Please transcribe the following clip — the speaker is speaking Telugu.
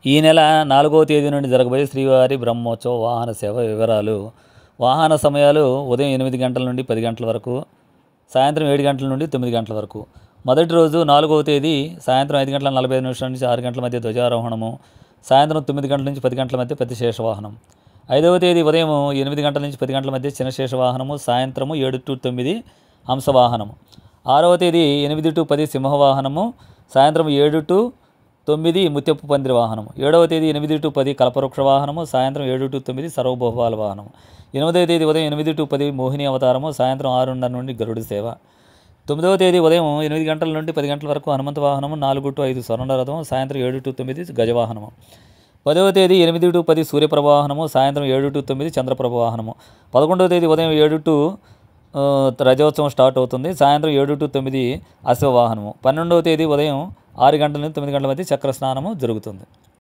ఈ నెల 4వ తేదీ నుండి జరగబోయే శ్రీవారి బ్రహ్మోత్సవ వాహన సేవ వివరాలు. వాహన సమయాలు ఉదయం 8 గంటల నుండి 10 గంటల వరకు, సాయంత్రం 7 గంటల నుండి 9 గంటల వరకు. మొదటి రోజు 4వ తేదీ సాయంత్రం 5 గంటల 45 నిమిషాల నుంచి 6 గంటల మధ్య ధ్వజారోహణము, సాయంత్రం 9 గంటల నుంచి 10 గంటల మధ్య పెద్ద శేషవాహనం. 5వ తేదీ ఉదయం 8 గంటల నుంచి 10 గంటల మధ్య చిన్న శేషవాహనము, సాయంత్రము 7 to 9 హంసవాహనము. 6వ తేదీ 8 to 10 సింహవాహనము, సాయంత్రం 7 to 9 ముత్యపు పందిరి వాహనము. 7వ తేదీ 8 to 10 కల్పవృక్ష వాహనము, సాయంత్రం 7 to 9 సర్వబహుళ వాహనము. 8వ తేదీ ఉదయం 8 to 10 మోహిని అవతారము, సాయంత్రం 6:30 నుండి గరుడి సేవ. 9వ తేదీ ఉదయం 8 గంటల నుండి 10 గంటల వరకు హనుమంత వాహనము, 4 to 5 స్వర్ణరథము, సాయంత్రం 7 to 9 గజవాహనము. 10వ తేదీ 8 to 10 సూర్యప్రభ వాహనము, సాయంత్రం 7 to 9 చంద్రప్రభ వాహనము. 11వ తేదీ ఉదయం 7 to రజోత్సవం స్టార్ట్ అవుతుంది, సాయంత్రం 7 to 9 అశ్వవాహనము. 12వ తేదీ ఉదయం 6 గంటల నుంచి 9 గంటల మధ్య చక్ర స్నానము జరుగుతుంది.